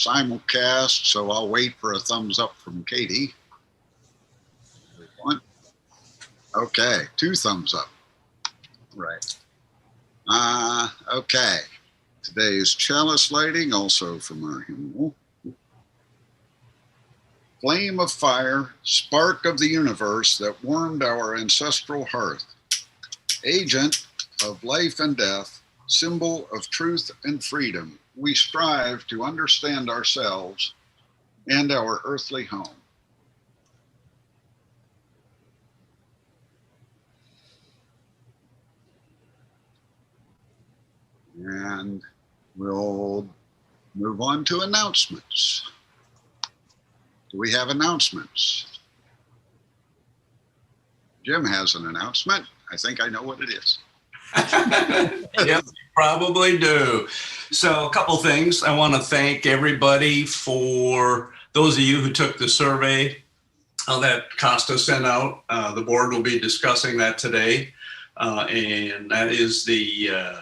simulcast, so I'll wait for a thumbs up from Katie. One. Okay, 2 thumbs up. Right. Okay. Today's Chalice Lighting, also from our hymnal. Flame of fire, spark of the universe that warmed our ancestral hearth. Agent of life and death, symbol of truth and freedom, we strive to understand ourselves and our earthly home. And we'll move on to announcements. Do we have announcements? Jim has an announcement. I think I know what it is. Yes, you probably do. So a couple things. I want to thank everybody for those of you who took the survey that Costa sent out. The board will be discussing that today. And that is the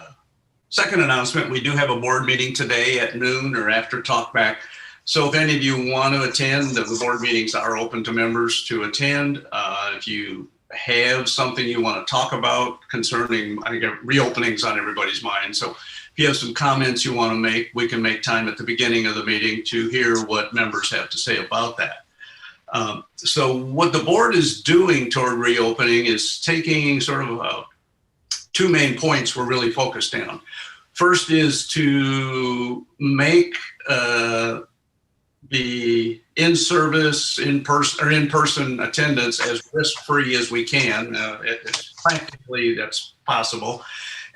second announcement. We do have a board meeting today at noon or after Talkback. So if any of you want to attend, the board meetings are open to members to attend. If you have something you want to talk about concerning, I get reopenings on everybody's mind. So if you have some comments you want to make, we can make time at the beginning of the meeting to hear what members have to say about that. So what the board is doing toward reopening is taking sort of 2 main points we're really focused on. First is to make the in-service, in-person attendance as risk-free as we can. Practically, that's possible.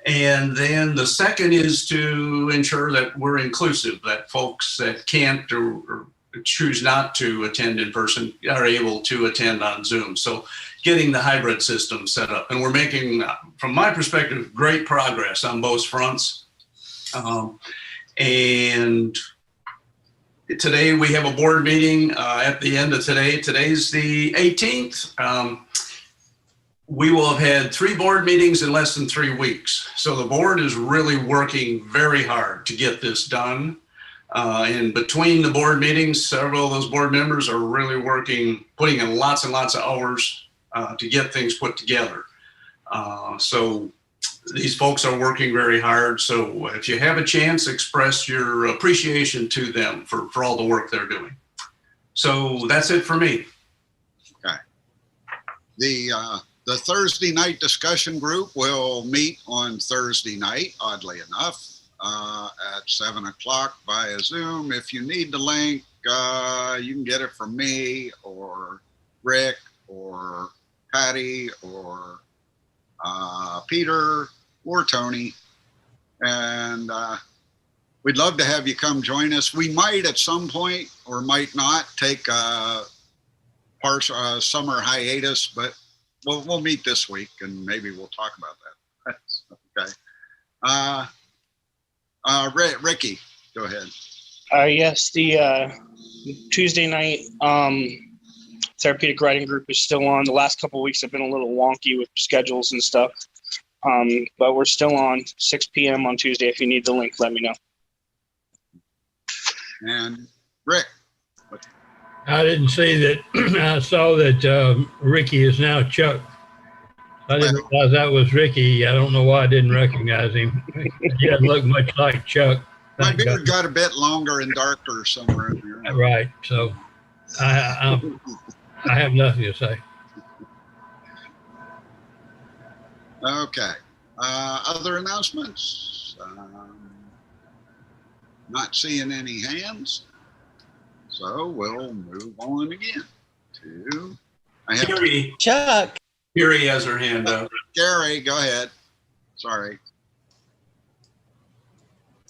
And then the second is to ensure that we're inclusive, that folks that can't or choose not to attend in person are able to attend on Zoom. So getting the hybrid system set up. And we're making, from my perspective, great progress on both fronts. And today we have a board meeting at the end of today. Today's the 18th. We will have had 3 board meetings in less than 3 weeks. So the board is really working very hard to get this done. And between the board meetings, several of those board members are really working, putting in lots and lots of hours to get things put together. So these folks are working very hard. So if you have a chance, express your appreciation to them for all the work they're doing. So that's it for me. Okay. The Thursday night discussion group will meet on Thursday night, oddly enough, at 7 o'clock via Zoom. If you need the link, you can get it from me or Rick or Patty or Peter or Tony, and we'd love to have you come join us. We might at some point or might not take a summer hiatus, but we'll meet this week and maybe we'll talk about that. Okay. Ricky, go ahead. Yes, the Tuesday night therapeutic writing group is still on. The last couple of weeks have been a little wonky with schedules and stuff, but we're still on 6 p.m. on Tuesday. If you need the link, let me know. And Rick. I didn't see that. I saw that Ricky is now Chuck. I didn't realize that was Ricky. I don't know why I didn't recognize him. He doesn't look much like Chuck. My beard got a bit longer and darker somewhere in here. Right. So I have nothing to say. Okay. Other announcements? Not seeing any hands. So we'll move on again to Gary. Chuck. Gary has her hand up. Gary, go ahead. Sorry.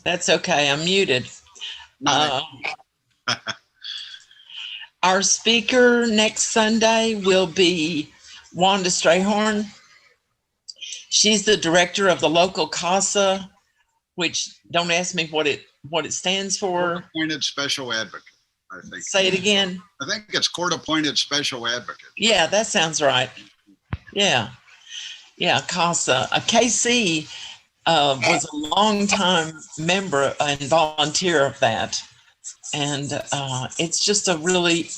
That's okay. I'm muted. Our speaker next Sunday will be Wanda Strayhorn. She's the director of the local CASA, which don't ask me what it stands for. Appointed Special Advocate, I think. Say it again. I think it's Court Appointed Special Advocate. Yeah, that sounds right. Yeah, CASA. KC was a longtime member and volunteer of that. And it's just a really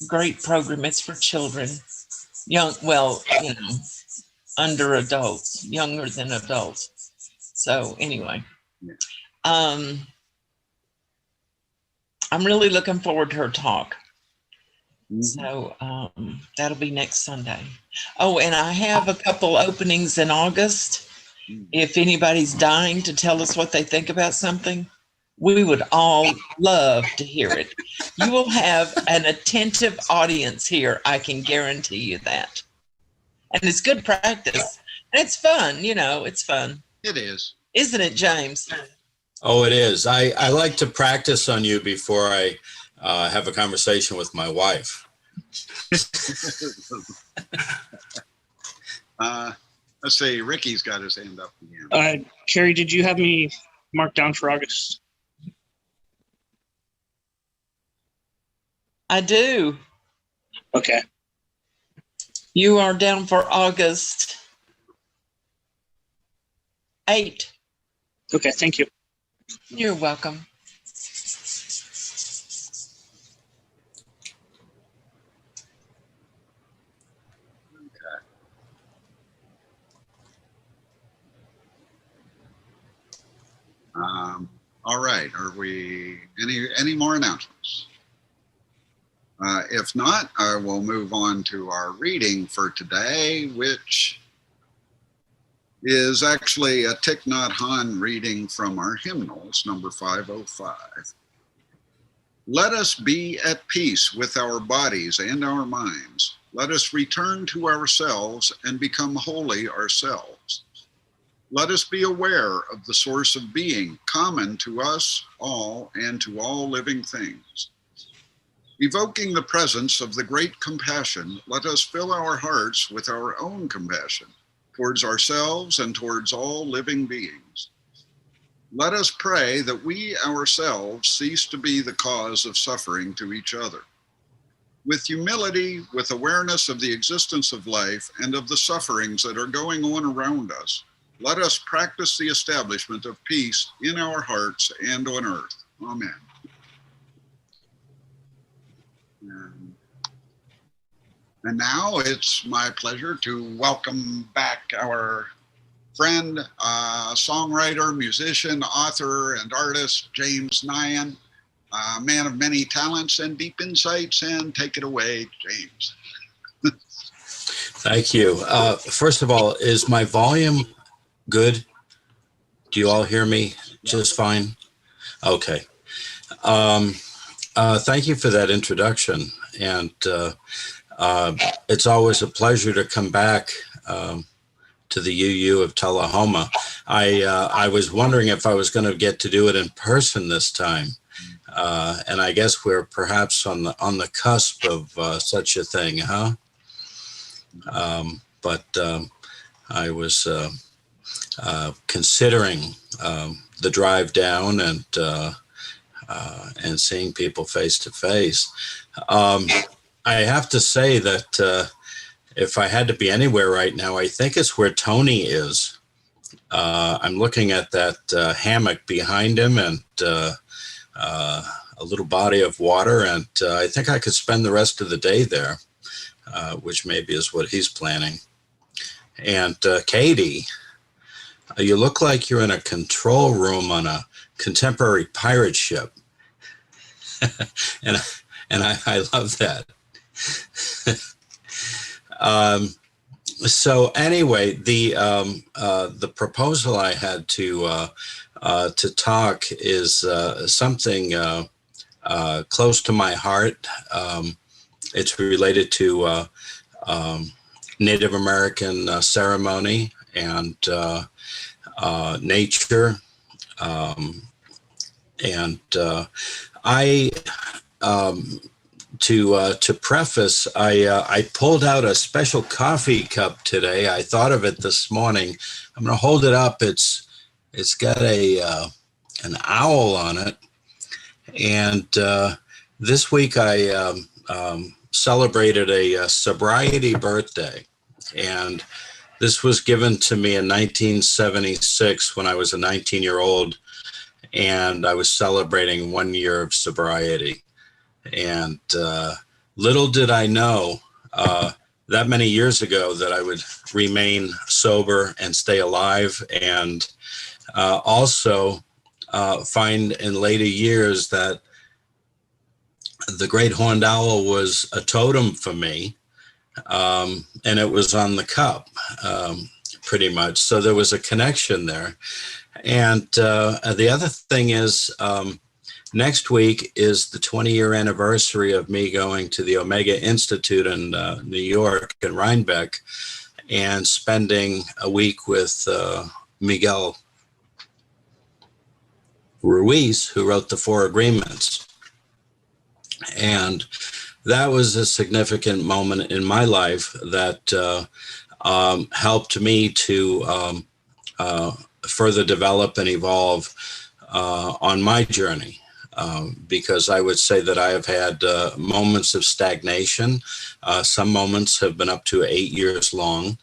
great program. It's for children, young, well, you know, under adults, younger than adults. So anyway, I'm really looking forward to her talk. So that'll be next Sunday. Oh, and I have a couple openings in August. If anybody's dying to tell us what they think about something, we would all love to hear it. You will have an attentive audience here. I can guarantee you that. And it's good practice. And it's fun, you know, it's fun. It is. Isn't it, James? Oh, it is. I like to practice on you before I have a conversation with my wife. Let's see. Ricky's got his hand up again. Carrie, did you have me marked down for August? I do. Okay. You are down for August 8. Okay, thank you. You're welcome. All right. Are we any more announcements? If not, I will move on to our reading for today, which is actually a Thich Nhat Hanh reading from our hymnals, number 505. Let us be at peace with our bodies and our minds. Let us return to ourselves and become holy ourselves. Let us be aware of the source of being common to us all and to all living things. Evoking the presence of the great compassion, let us fill our hearts with our own compassion towards ourselves and towards all living beings. Let us pray that we ourselves cease to be the cause of suffering to each other. With humility, with awareness of the existence of life and of the sufferings that are going on around us, let us practice the establishment of peace in our hearts and on earth. Amen. And now it's my pleasure to welcome back our friend, songwriter, musician, author, and artist, James Nihan, a man of many talents and deep insights. And take it away, James. Thank you. First of all, is my volume good? Do you all hear me just fine? Okay. Thank you for that introduction. And it's always a pleasure to come back to the UU of Tullahoma. I was wondering if I was going to get to do it in person this time. And I guess we're perhaps on the cusp of such a thing, huh? But I was considering the drive down and seeing people face to face. I have to say that if I had to be anywhere right now, I think it's where Tony is. I'm looking at that hammock behind him and a little body of water, and I think I could spend the rest of the day there, which maybe is what he's planning. And Katie, you look like you're in a control room on a contemporary pirate ship. and I love that. So anyway, the proposal I had to talk is something close to my heart. It's related to Native American ceremony and nature, and to preface, I pulled out a special coffee cup today. I thought of it this morning. I'm going to hold it up. It's got an owl on it, and this week I celebrated a sobriety birthday, and this was given to me in 1976 when I was a 19-year-old. and I was celebrating 1 year of sobriety. And little did I know that many years ago that I would remain sober and stay alive, and also find in later years that the great horned owl was a totem for me, and it was on the cup, pretty much. So there was a connection there. And the other thing is, next week is the 20-year anniversary of me going to the Omega Institute in New York and Rhinebeck, and spending a week with Miguel Ruiz, who wrote the Four Agreements. And that was a significant moment in my life that helped me to further develop and evolve on my journey. Because I would say that I have had moments of stagnation. Some moments have been up to 8 years long.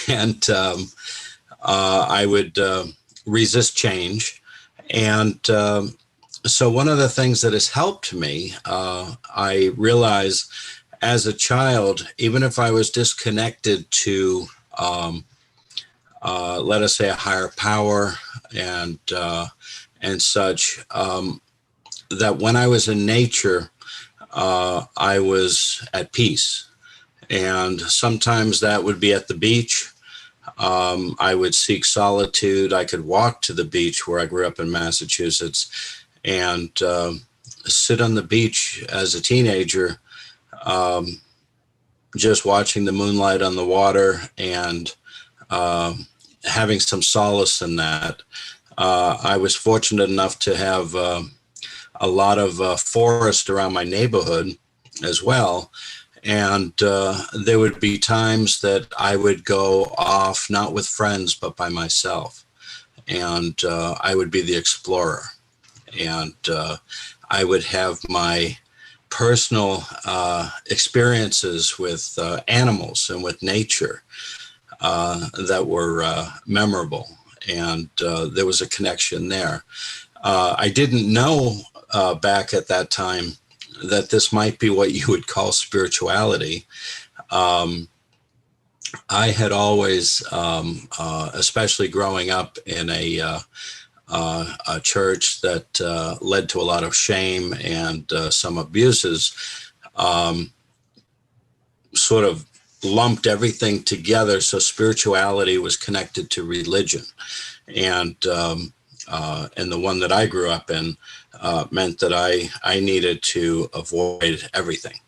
And I would resist change. And so one of the things that has helped me, I realize as a child, even if I was disconnected to, let us say, a higher power and such, that when I was in nature, I was at peace. And sometimes that would be at the beach. I would seek solitude. I could walk to the beach where I grew up in Massachusetts and sit on the beach as a teenager, just watching the moonlight on the water and having some solace in that. I was fortunate enough to have a lot of forest around my neighborhood as well. And there would be times that I would go off, not with friends, but by myself. And I would be the explorer. And I would have my personal experiences with animals and with nature that were memorable. And there was a connection there. I didn't know back at that time that this might be what you would call spirituality. I had always, especially growing up in a church that led to a lot of shame and some abuses, sort of lumped everything together. So spirituality was connected to religion. And the one that I grew up in meant that I needed to avoid everything.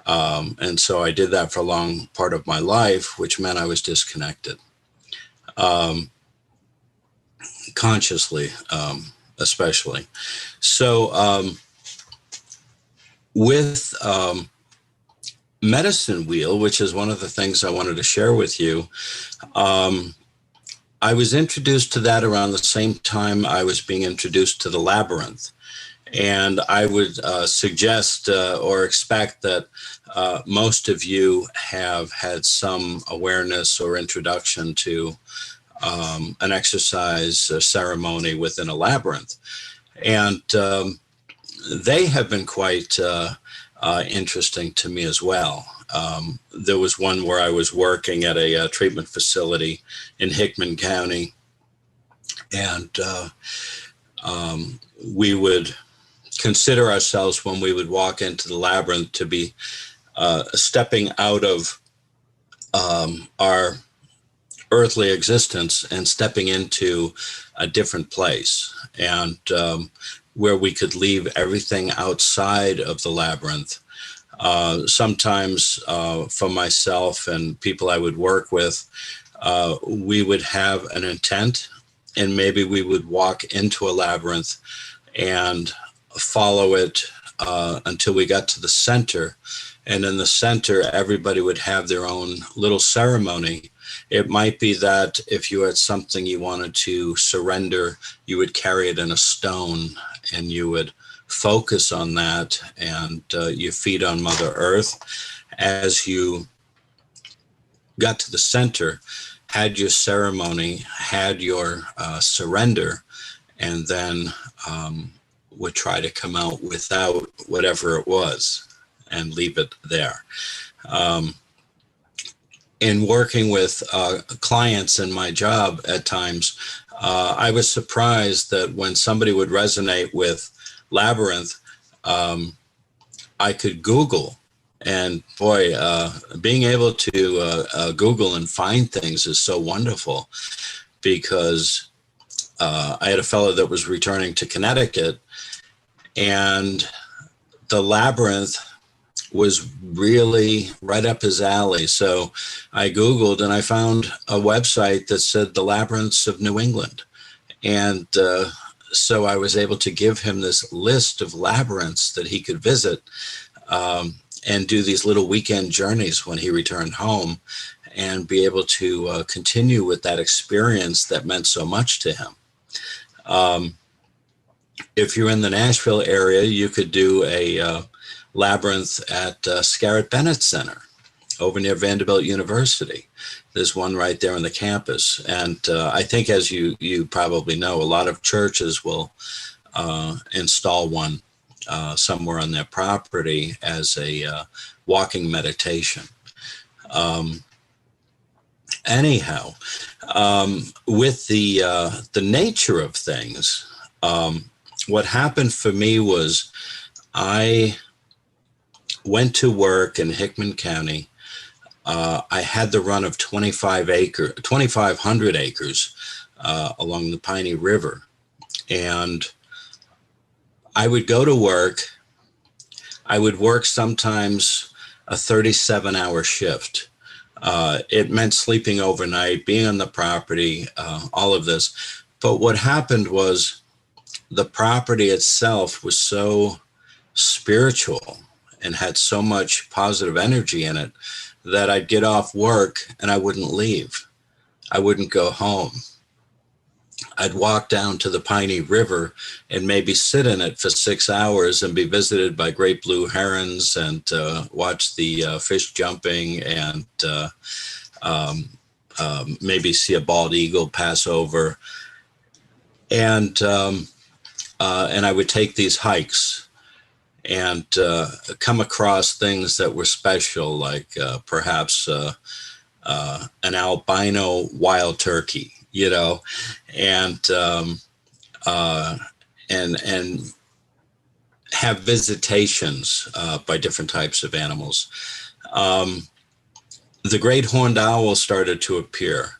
And so I did that for a long part of my life, which meant I was disconnected. Consciously, especially. So with Medicine Wheel, which is one of the things I wanted to share with you, I was introduced to that around the same time I was being introduced to the Labyrinth. And I would suggest or expect that most of you have had some awareness or introduction to an exercise or ceremony within a labyrinth. And they have been quite interesting to me as well. There was one where I was working at a treatment facility in Hickman County, and we would consider ourselves, when we would walk into the labyrinth, to be stepping out of our earthly existence and stepping into a different place, and where we could leave everything outside of the labyrinth. Sometimes for myself and people I would work with, we would have an intent, and maybe we would walk into a labyrinth and follow it until we got to the center. And in the center, everybody would have their own little ceremony. It might be that if you had something you wanted to surrender, you would carry it in a stone, and you would focus on that, and you feed on Mother Earth. As you got to the center, had your ceremony, had your surrender, and then would try to come out without whatever it was and leave it there. In working with clients in my job at times, I was surprised that when somebody would resonate with Labyrinth, I could Google. And boy, being able to Google and find things is so wonderful, because I had a fellow that was returning to Connecticut, and the Labyrinth was really right up his alley. So I Googled and I found a website that said the Labyrinths of New England. And so I was able to give him this list of labyrinths that he could visit, and do these little weekend journeys when he returned home, and be able to continue with that experience that meant so much to him. If you're in the Nashville area, you could do a labyrinth at Scarrett Bennett Center over near Vanderbilt University. There's one right there on the campus. And I think, as you probably know, a lot of churches will install one somewhere on their property as a walking meditation. Anyhow, with the nature of things, what happened for me was I went to work in Hickman County. I had the run of 2,500 acres along the Piney River. And I would go to work. I would work sometimes a 37-hour shift. It meant sleeping overnight, being on the property, all of this. But what happened was the property itself was so spiritual and had so much positive energy in it that I'd get off work and I wouldn't leave. I wouldn't go home. I'd walk down to the Piney River and maybe sit in it for 6 hours and be visited by great blue herons and watch the fish jumping and maybe see a bald eagle pass over. And I would take these hikes and come across things that were special, like perhaps an albino wild turkey, you know, and have visitations by different types of animals. The great horned owl started to appear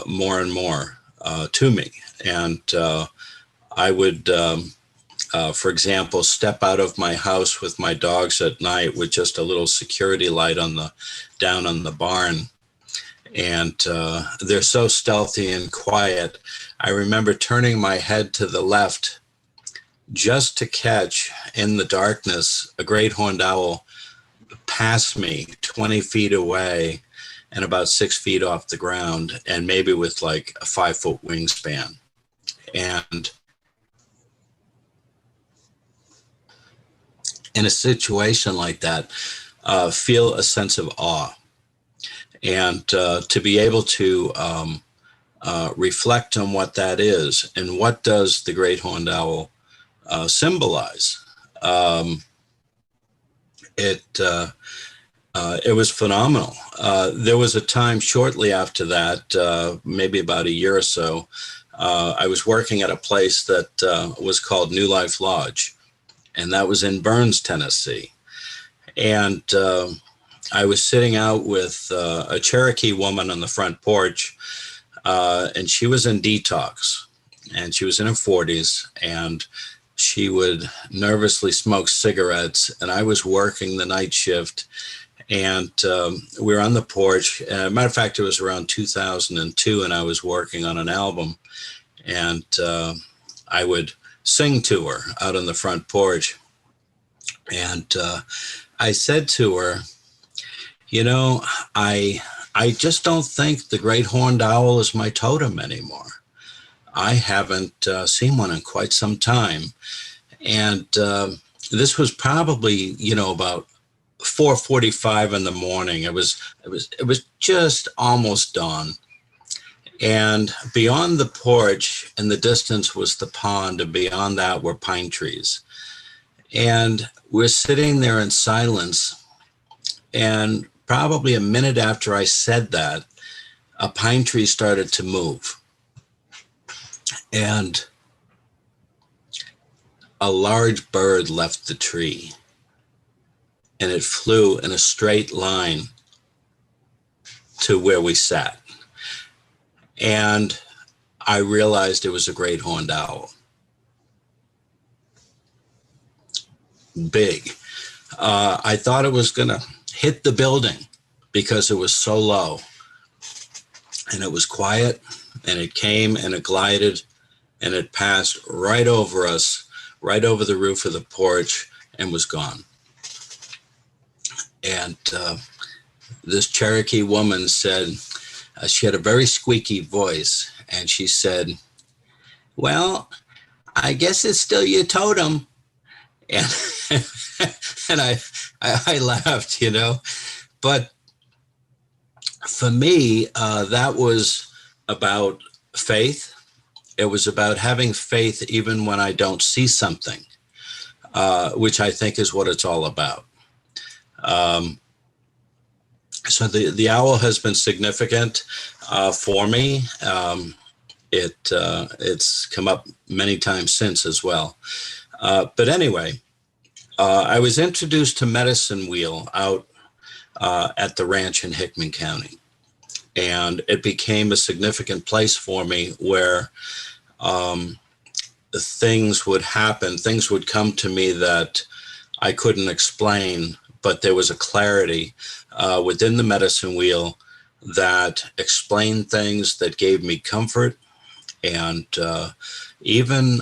more and more to me, and I would, for example, step out of my house with my dogs at night with just a little security light down on the barn. And they're so stealthy and quiet. I remember turning my head to the left just to catch in the darkness a great horned owl pass me 20 feet away and about 6 feet off the ground, and maybe with like a 5-foot wingspan. And in a situation like that, feel a sense of awe. And to be able to reflect on what that is and what does the great horned owl symbolize. It was phenomenal. There was a time shortly after that, maybe about a year or so, I was working at a place that was called New Life Lodge, and that was in Burns, Tennessee. And I was sitting out with a Cherokee woman on the front porch, and she was in detox, and she was in her 40s, and she would nervously smoke cigarettes, and I was working the night shift, and we were on the porch. Matter of fact, it was around 2002, and I was working on an album, and I would sing to her out on the front porch. And I said to her, you know, I just don't think the great horned owl is my totem anymore. I haven't seen one in quite some time. And this was probably, you know, about 4:45 in the morning. It was just almost dawn. And beyond the porch in the distance was the pond, and beyond that were pine trees. And we're sitting there in silence, and probably a minute after I said that, a pine tree started to move. And a large bird left the tree, and it flew in a straight line to where we sat. And I realized it was a great horned owl. Big. I thought it was going to hit the building because it was so low. And it was quiet, and it came and it glided, and it passed right over us, right over the roof of the porch, and was gone. And this Cherokee woman said, she had a very squeaky voice, and she said, "Well, I guess it's still your totem." And and I laughed, you know. But for me, that was about faith. It was about having faith even when I don't see something, which I think is what it's all about. So the owl has been significant for me. It's come up many times since as well. But anyway, I was introduced to Medicine Wheel out at the ranch in Hickman County. And it became a significant place for me where things would happen, things would come to me that I couldn't explain, but there was a clarity within the medicine wheel that explained things, that gave me comfort. And even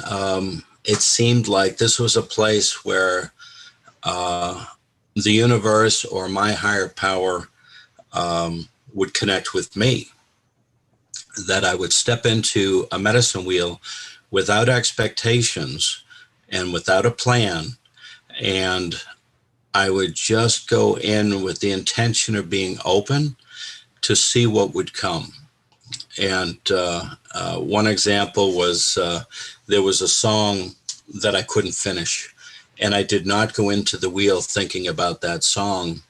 it seemed like this was a place where the universe or my higher power would connect with me, that I would step into a medicine wheel without expectations and without a plan, and I would just go in with the intention of being open to see what would come. And one example was there was a song that I couldn't finish, and I did not go into the wheel thinking about that song.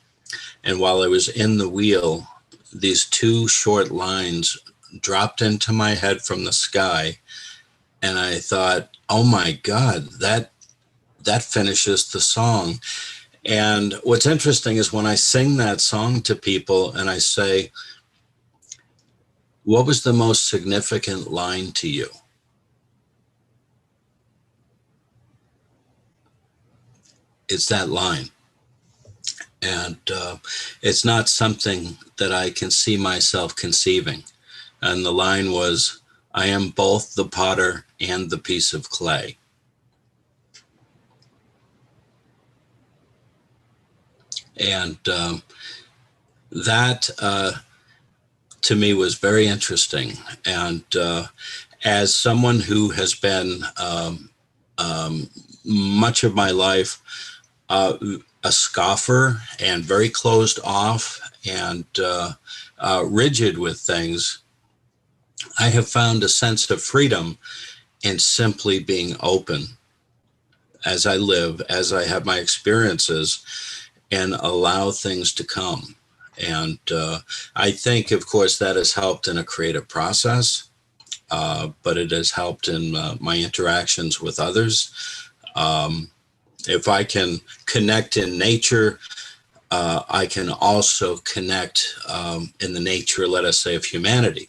And while I was in the wheel, these two short lines dropped into my head from the sky, and I thought, oh my God, that finishes the song. And what's interesting is when I sing that song to people and I say, what was the most significant line to you? It's that line. And it's not something that I can see myself conceiving. And the line was, I am both the potter and the piece of clay. And that to me was very interesting. And as someone who has been much of my life a scoffer and very closed off and rigid with things, I have found a sense of freedom in simply being open as I live, as I have my experiences, and allow things to come. And I think, of course, that has helped in a creative process, but it has helped in my interactions with others. If I can connect in nature, I can also connect in the nature, let us say, of humanity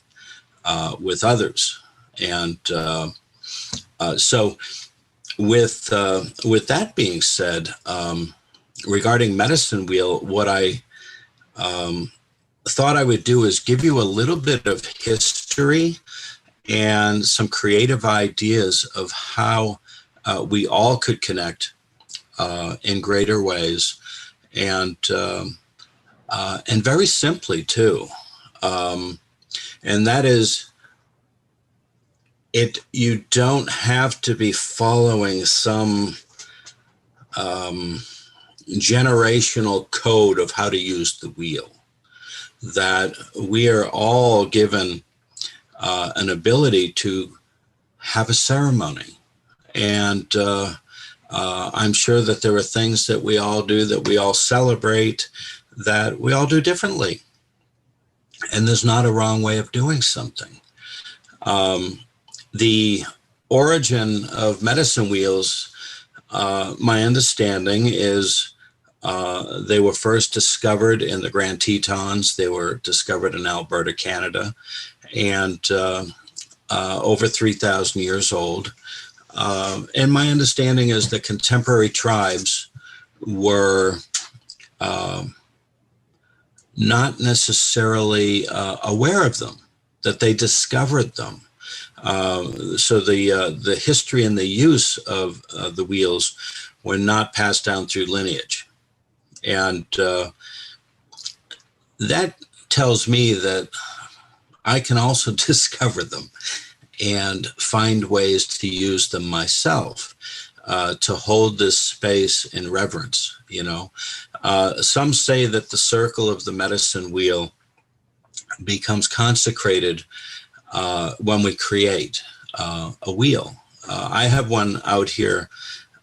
with others. And so with that being said, regarding Medicine Wheel, what I thought I would do is give you a little bit of history and some creative ideas of how we all could connect in greater ways, and very simply too. And that is, you don't have to be following some generational code of how to use the wheel. That we are all given an ability to have a ceremony. And I'm sure that there are things that we all do, that we all celebrate, that we all do differently. And there's not a wrong way of doing something. The origin of medicine wheels, my understanding is they were first discovered in the Grand Tetons. They were discovered in Alberta, Canada, and over 3,000 years old. And my understanding is that contemporary tribes were not necessarily aware of them, that they discovered them. So the history and the use of the wheels were not passed down through lineage. And that tells me that I can also discover them and find ways to use them myself, to hold this space in reverence. You know, some say that the circle of the medicine wheel becomes consecrated when we create a wheel. I have one out here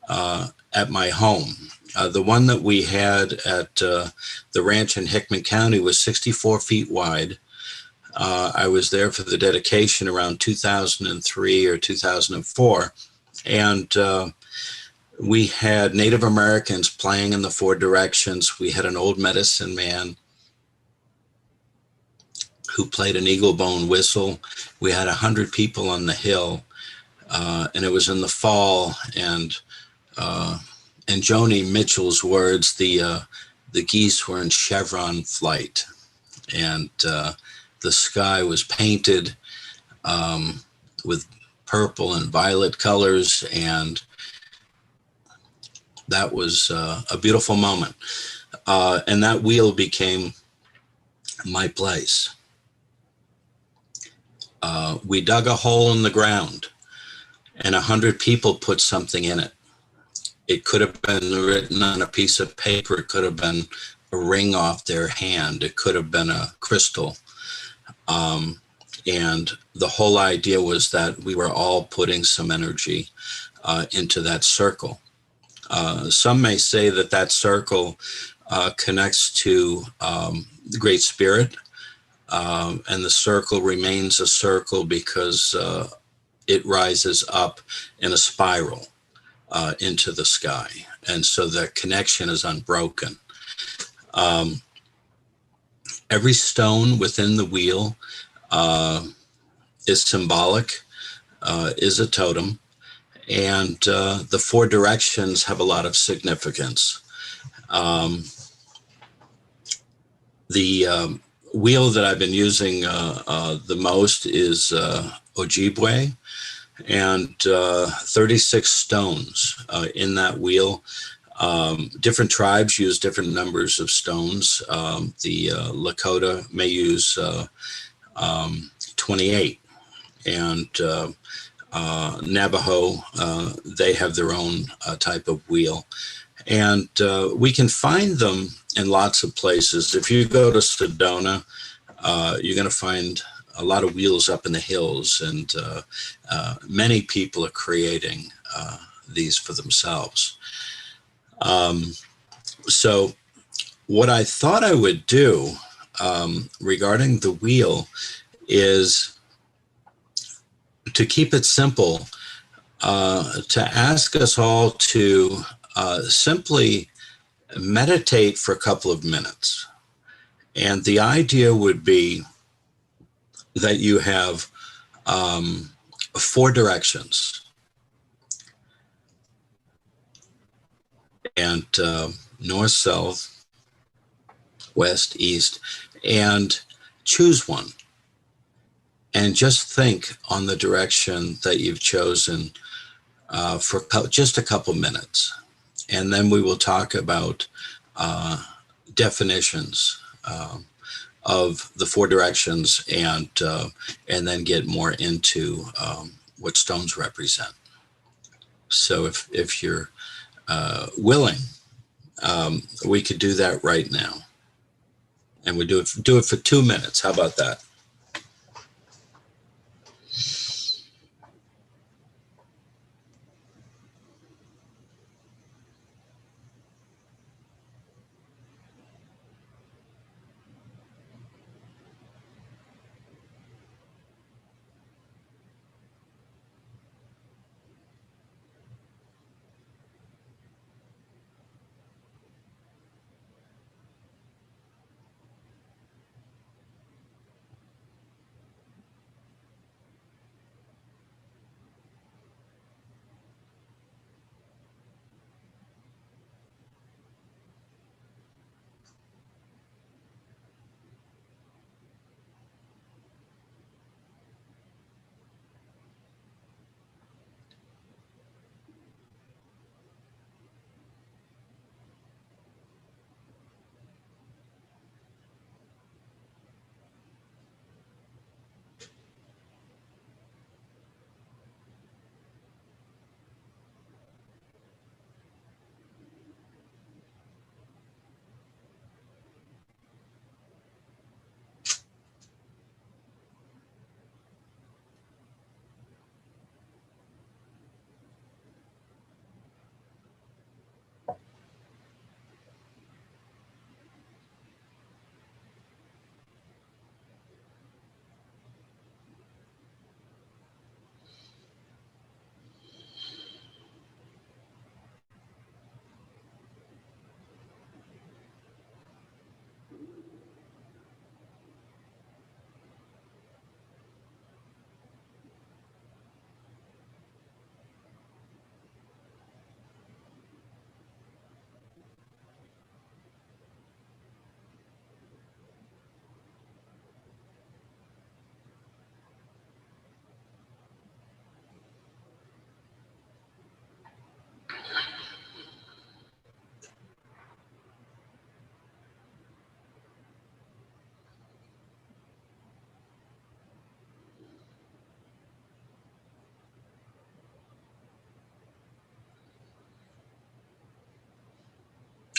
at my home. The one that we had at the ranch in Hickman County was 64 feet wide. I was there for the dedication around 2003 or 2004. And we had Native Americans playing in the four directions. We had an old medicine man who played an eagle bone whistle. We had 100 people on the hill, and it was in the fall. And in Joni Mitchell's words, the geese were in chevron flight, and the sky was painted with purple and violet colors, and that was a beautiful moment. And that wheel became my place. We dug a hole in the ground, and 100 people put something in it. It could have been written on a piece of paper. It could have been a ring off their hand. It could have been a crystal. And the whole idea was that we were all putting some energy into that circle. Some may say that that circle connects to the Great Spirit, and the circle remains a circle because it rises up in a spiral into the sky. And so the connection is unbroken. Every stone within the wheel is symbolic, is a totem, and the four directions have a lot of significance. The wheel that I've been using the most is Ojibwe, and 36 stones in that wheel. Different tribes use different numbers of stones. The Lakota may use 28, and Navajo, they have their own type of wheel. And we can find them in lots of places. If you go to Sedona, you're going to find a lot of wheels up in the hills, and many people are creating these for themselves. So what I thought I would do regarding the wheel is to keep it simple, to ask us all to simply meditate for a couple of minutes. And the idea would be that you have four directions. And north, south, west, east, and choose one. And just think on the direction that you've chosen for just a couple minutes. And then we will talk about definitions of the four directions, and then get more into what stones represent. So if you're willing, we could do that right now, and we do it for 2 minutes. How about that?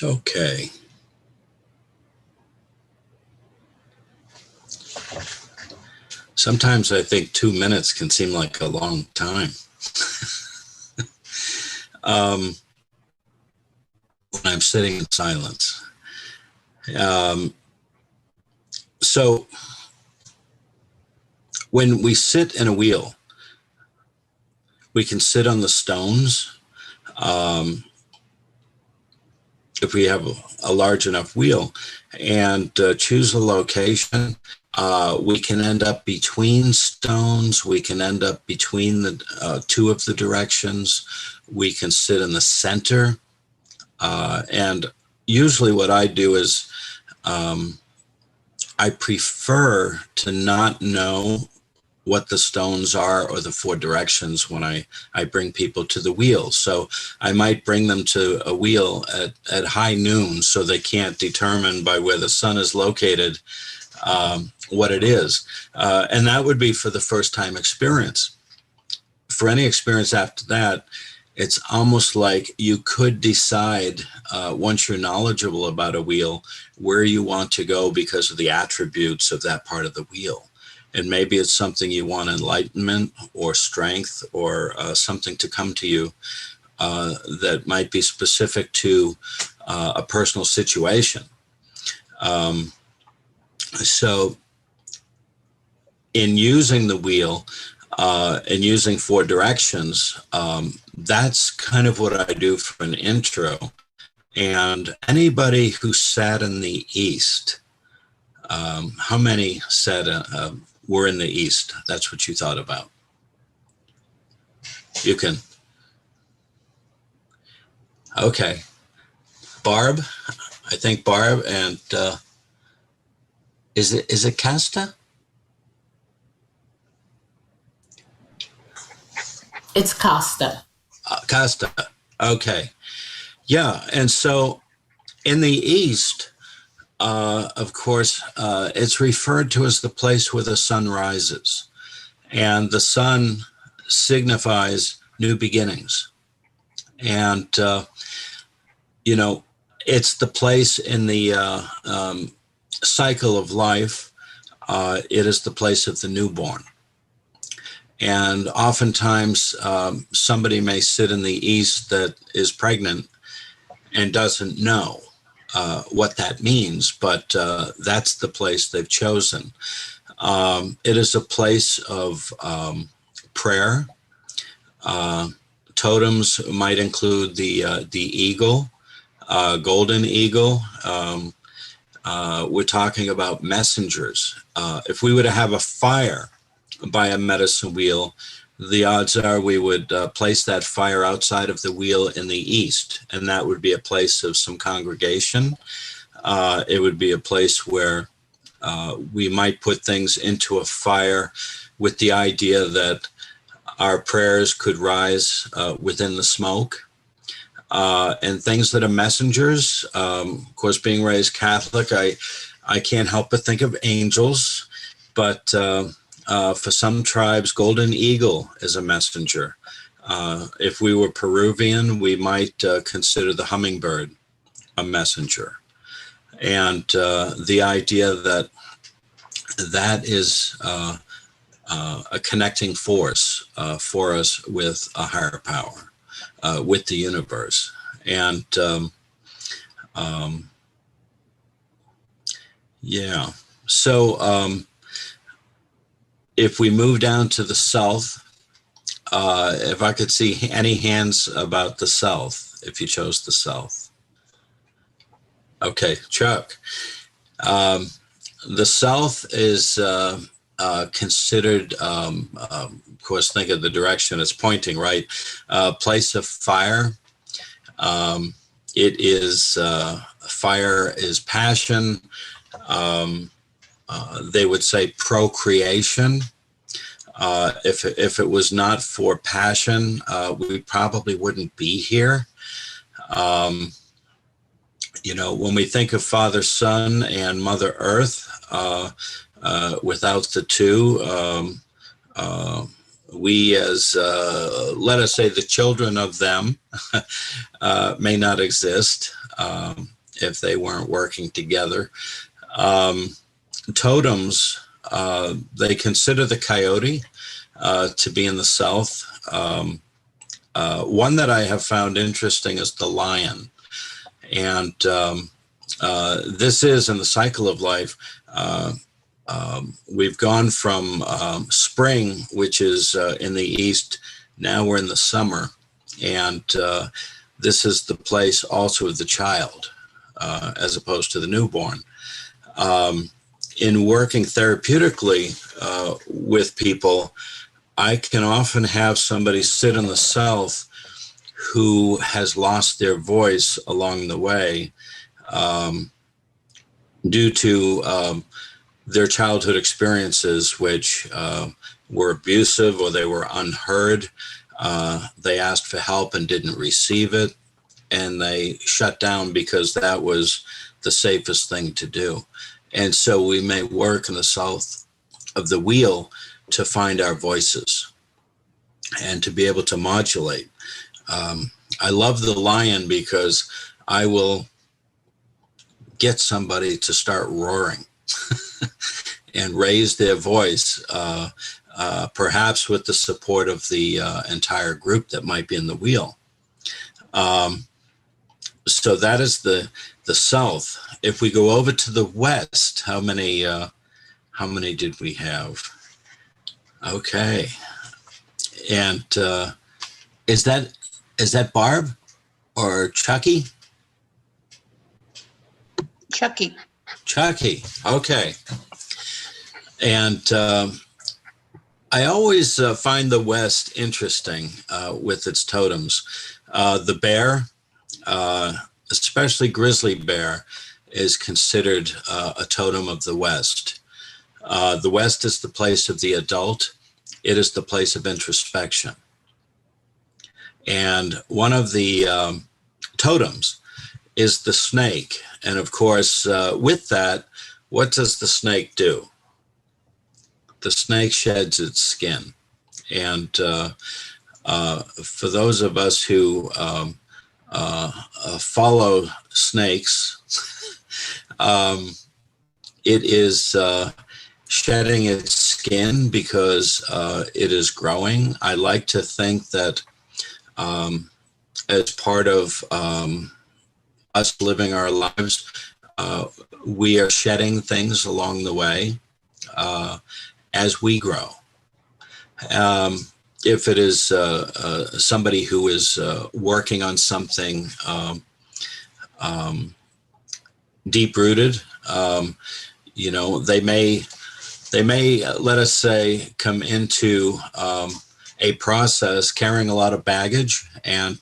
Okay. Sometimes I think 2 minutes can seem like a long time. When I'm sitting in silence. So when we sit in a wheel, we can sit on the stones. If we have a large enough wheel and choose a location, we can end up between stones. We can end up between the two of the directions. We can sit in the center. And usually what I do is I prefer to not know what the stones are or the four directions when I bring people to the wheel. So I might bring them to a wheel at high noon so they can't determine by where the sun is located what it is. And that would be for the first time experience. For any experience after that, it's almost like you could decide once you're knowledgeable about a wheel where you want to go because of the attributes of that part of the wheel. And maybe it's something you want enlightenment or strength or something to come to you that might be specific to a personal situation. So in using the wheel and using four directions, that's kind of what I do for an intro. And anybody who sat in the East, how many said were in the East? That's what you thought about. You can. Okay. Barb, I think Barb, and is it Casta? It's Costa. Casta. Okay. Yeah. And so in the East, of course, it's referred to as the place where the sun rises. And the sun signifies new beginnings. And, you know, it's the place in the cycle of life. It is the place of the newborn. And oftentimes somebody may sit in the East that is pregnant and doesn't know what that means, but that's the place they've chosen. It is a place of prayer. Totems might include the eagle, golden eagle. We're talking about messengers. If we were to have a fire by a medicine wheel, the odds are we would place that fire outside of the wheel in the East, and that would be a place of some congregation. It would be a place where we might put things into a fire with the idea that our prayers could rise within the smoke. And things that are messengers, of course, being raised Catholic, I can't help but think of angels, but for some tribes, golden eagle is a messenger. If we were Peruvian, we might consider the hummingbird a messenger. And the idea that that is a connecting force for us with a higher power, with the universe. And yeah, so if we move down to the south, if I could see any hands about the south, if you chose the south. Okay, Chuck. The south is considered, of course, think of the direction it's pointing, right? Place of fire. It is, fire is passion. They would say procreation. If it was not for passion, we probably wouldn't be here. You know, when we think of Father, Son, and Mother Earth, without the two, we as, let us say, the children of them may not exist. if they weren't working together. Totems, they consider the coyote to be in the south. One that I have found interesting is the lion. And this is in the cycle of life. We've gone from spring, which is in the east. Now we're in the summer. And this is the place also of the child, as opposed to the newborn. In working therapeutically with people, I can often have somebody sit in the south who has lost their voice along the way due to their childhood experiences, which were abusive or they were unheard. They asked for help and didn't receive it, and they shut down because that was the safest thing to do. And so we may work in the south of the wheel to find our voices and to be able to modulate. I love the lion because I will get somebody to start roaring and raise their voice, perhaps with the support of the entire group that might be in the wheel. So that is the south. If we go over to the west, how many did we have? Okay. And is that Barb or Chucky? Chucky. Okay. And I always find the West interesting with its totems. The bear, especially grizzly bear, is considered a totem of the West. The West is the place of the adult. It is the place of introspection. And one of the totems is the snake. And of course, with that, what does the snake do? The snake sheds its skin. And for those of us who follow snakes, it is shedding its skin because it is growing. I like to think that as part of us living our lives, we are shedding things along the way as we grow. If it is somebody who is working on something deep-rooted, they may, let us say, come into a process carrying a lot of baggage, and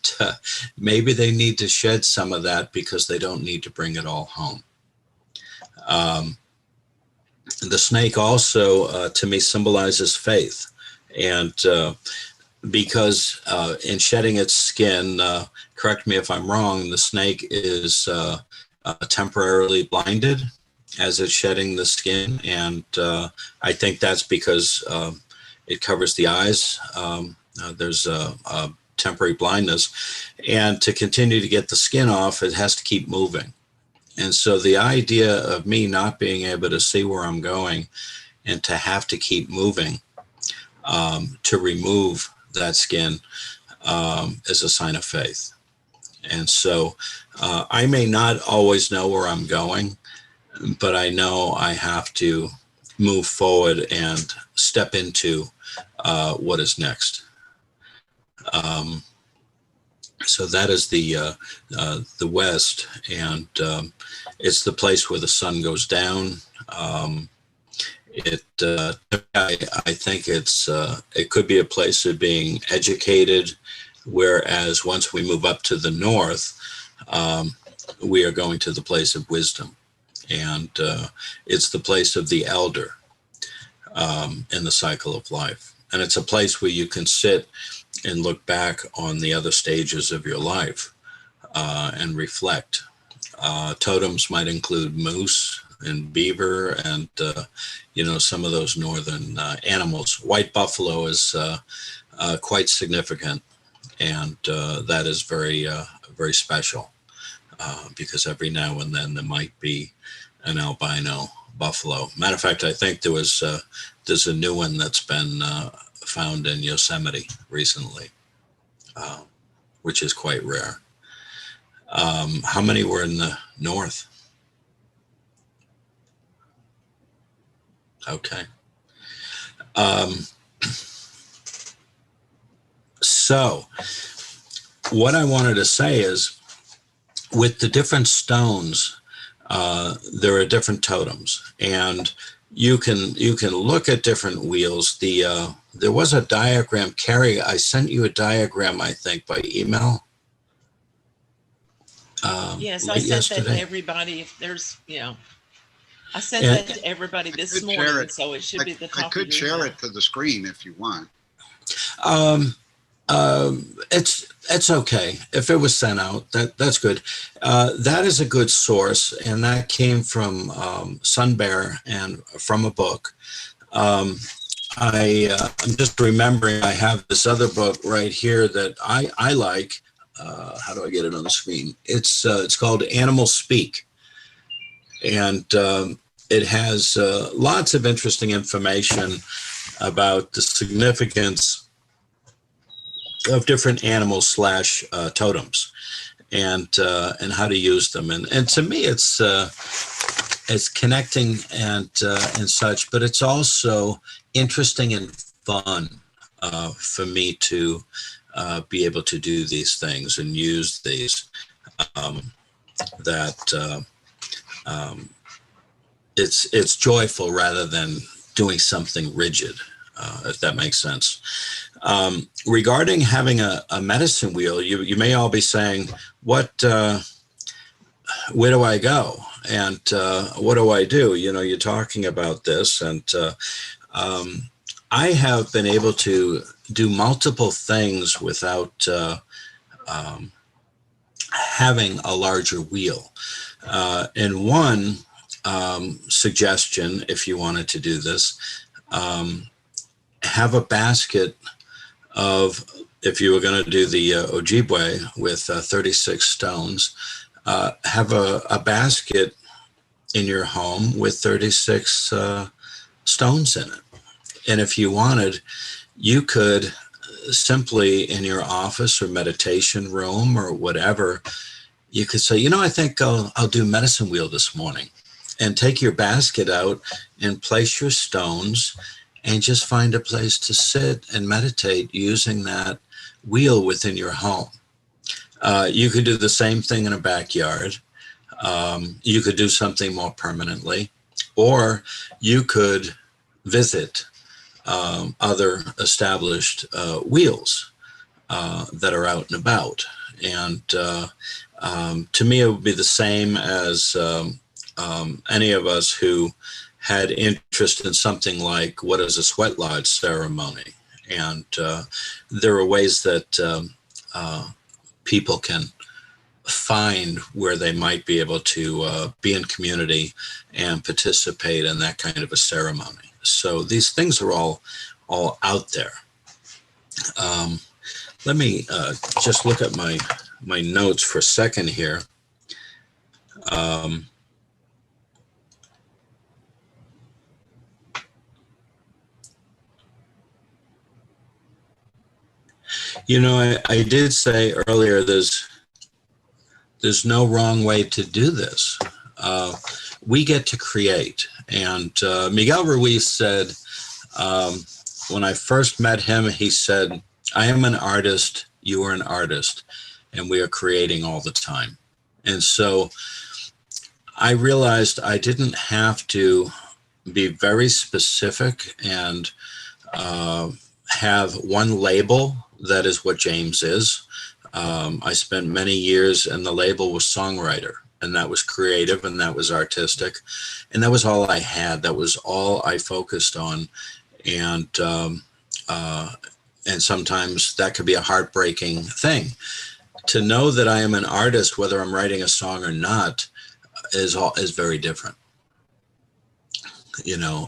maybe they need to shed some of that because they don't need to bring it all home. The snake also, to me, symbolizes faith. And because in shedding its skin, correct me if I'm wrong, the snake is temporarily blinded as it's shedding the skin. And I think that's because it covers the eyes. There's a temporary blindness. And to continue to get the skin off, it has to keep moving. And so the idea of me not being able to see where I'm going and to have to keep moving to remove that skin is a sign of faith. And so I may not always know where I'm going, but I know I have to move forward and step into what is next. So that is the West, and it's the place where the sun goes down. I think it could be a place of being educated, whereas once we move up to the north, we are going to the place of wisdom, and it's the place of the elder in the cycle of life, and it's a place where you can sit and look back on the other stages of your life and reflect. Totems might include moose and beaver and, some of those northern animals. White buffalo is quite significant, and that is very, very special. because every now and then there might be an albino buffalo. Matter of fact, I think there's a new one that's been found in Yosemite recently, which is quite rare. How many were in the north? Okay. So what I wanted to say is, with the different stones, there are different totems, and you can look at different wheels. There was a diagram, Carrie, I sent you a diagram, I think, by email. Yes, I sent that to everybody. If there's, I sent that to everybody this morning, so it should be the top. I could share it to the screen if you want. It's okay if it was sent out. That's good. That is a good source, and that came from Sun Bear and from a book. I'm just remembering I have this other book right here that I like. How do I get it on the screen? It's called Animal Speak, and it has lots of interesting information about the significance of different animals / totems, and how to use them. And to me, it's connecting and such, but it's also interesting and fun for me to be able to do these things and use these. It's joyful rather than doing something rigid, if that makes sense. Regarding having a medicine wheel, you may all be saying, where do I go? And what do I do? You're talking about this, and I have been able to do multiple things without having a larger wheel. And one suggestion, if you wanted to do this, have a basket of, if you were going to do the Ojibwe with 36 stones, have a basket in your home with 36 stones in it. And if you wanted, you could simply in your office or meditation room or whatever, you could say, I think I'll do medicine wheel this morning, and take your basket out and place your stones and just find a place to sit and meditate using that wheel within your home. You could do the same thing in a backyard. You could do something more permanently, or you could visit other established wheels that are out and about. And to me, it would be the same as any of us who had interest in something like what is a sweat lodge ceremony. And there are ways that people can find where they might be able to be in community and participate in that kind of a ceremony. So these things are all out there. Let me just look at my notes for a second here. I did say earlier there's no wrong way to do this. We get to create. And Miguel Ruiz said, when I first met him, he said, I am an artist, you are an artist, and we are creating all the time. And so I realized I didn't have to be very specific and have one label that is what James is. I spent many years, and the label was songwriter, and that was creative, and that was artistic, and that was all I had. That was all I focused on, and sometimes that could be a heartbreaking thing. To know that I am an artist, whether I'm writing a song or not, is very different.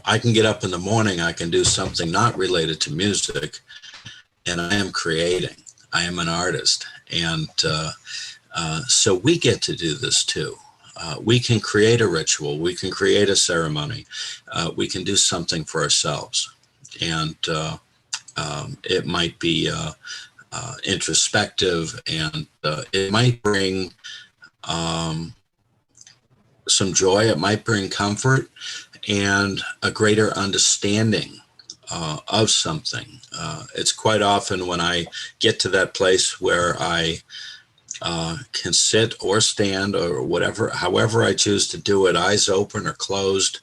I can get up in the morning, I can do something not related to music, and I am creating. I am an artist, and So we get to do this too. We can create a ritual. We can create a ceremony. We can do something for ourselves. And it might be introspective, and it might bring some joy. It might bring comfort and a greater understanding of something. It's quite often when I get to that place where I can sit or stand or whatever, however I choose to do it, eyes open or closed,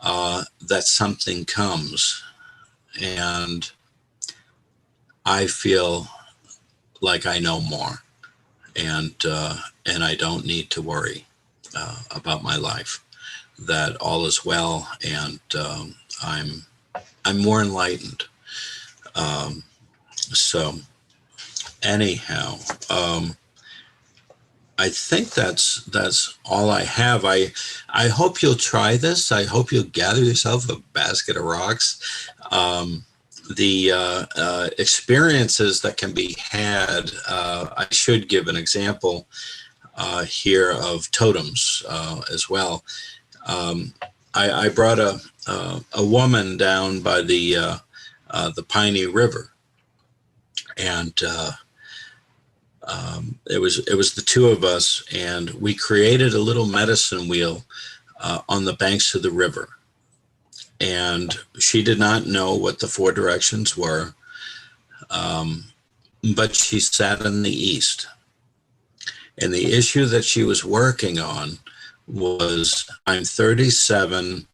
that something comes, and I feel like I know more, and I don't need to worry about my life. That all is well, and I'm more enlightened. So anyhow, I think that's all I have. I hope you'll try this. I hope you'll gather yourself a basket of rocks. The experiences that can be had, I should give an example here of totems as well. I brought a woman down by the Piney River, and it was the two of us, and we created a little medicine wheel on the banks of the river. And she did not know what the four directions were, but she sat in the east. And the issue that she was working on was, I'm 37,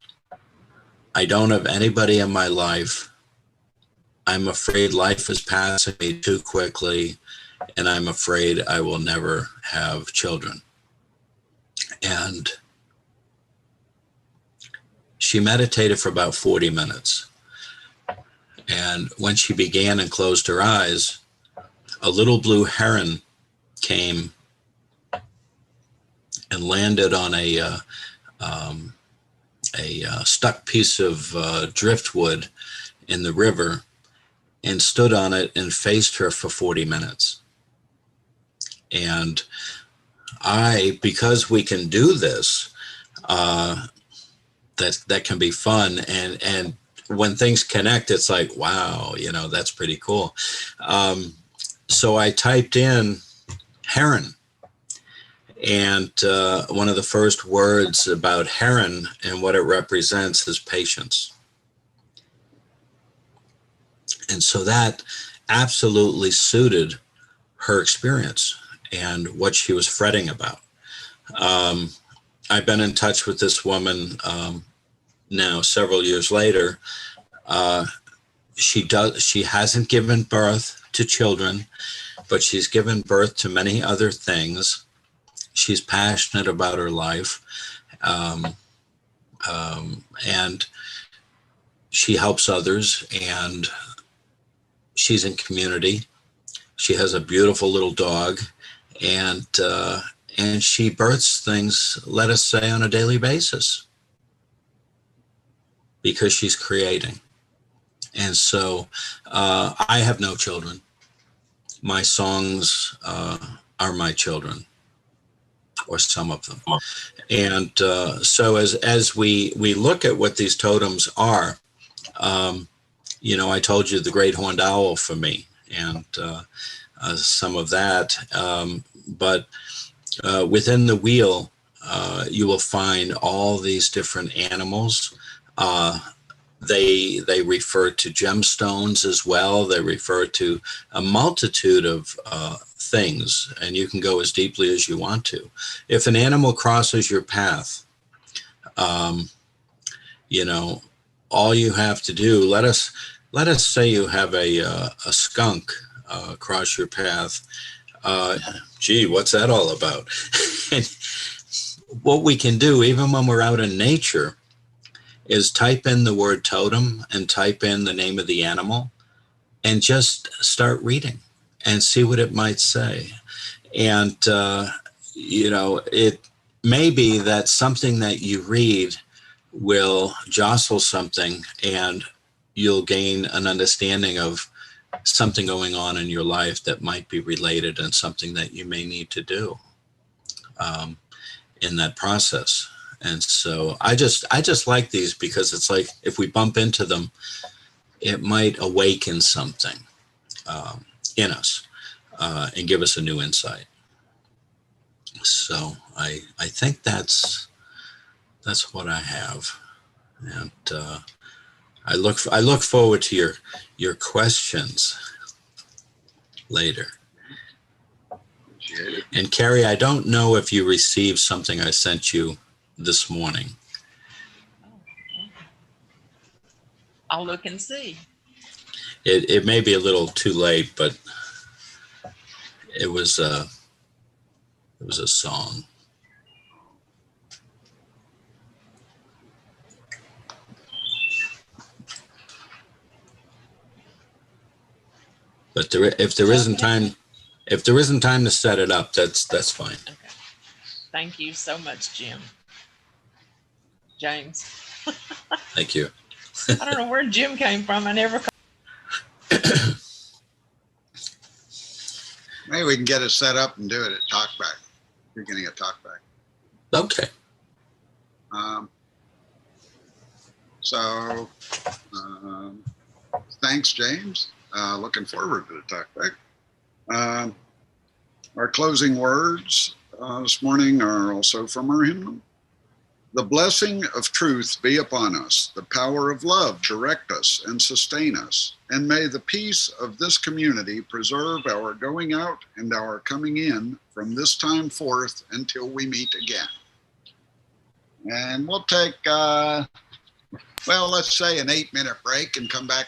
I don't have anybody in my life, I'm afraid life is passing me too quickly, and I'm afraid I will never have children. And she meditated for about 40 minutes. And when she began and closed her eyes, a little blue heron came and landed on a stuck piece of driftwood in the river and stood on it and faced her for 40 minutes. And because we can do this, that can be fun. And when things connect, it's like, wow, that's pretty cool. So I typed in heron. And one of the first words about heron and what it represents is patience. And so that absolutely suited her experience and what she was fretting about. I've been in touch with this woman now several years later. She hasn't given birth to children, but she's given birth to many other things. She's passionate about her life, and she helps others, and she's in community. She has a beautiful little dog, and she births things, let us say, on a daily basis, because she's creating. And so I have no children. My songs are my children, or some of them. And so as we look at what these totems are, I told you the great horned owl for me, and some of that. But within the wheel, you will find all these different animals. They refer to gemstones as well. They refer to a multitude of things, and you can go as deeply as you want to. If an animal crosses your path, all you have to do, let us say you have a skunk cross your path. Gee, what's that all about? And what we can do, even when we're out in nature, is type in the word totem and type in the name of the animal and just start reading and see what it might say. And, it may be that something that you read will jostle something, and you'll gain an understanding of something going on in your life that might be related and something that you may need to do in that process. And so I just like these because it's like if we bump into them, it might awaken something in us and give us a new insight. So I think that's what I have, and I look forward to your questions later. And Carrie, I don't know if you received something I sent you this morning. I'll look and see. It may be a little too late, but it was a song. But if there isn't time to set it up, that's fine. Okay. Thank you so much, James. Thank you. I don't know where Jim came from. I never. Maybe we can get it set up and do it at Talkback, beginning of Talkback. Okay. Thanks, James. Looking forward to the Talkback. Our closing words this morning are also from our hymnal. The blessing of truth be upon us, the power of love direct us and sustain us, and may the peace of this community preserve our going out and our coming in from this time forth until we meet again. And we'll take, let's say an 8-minute break and come back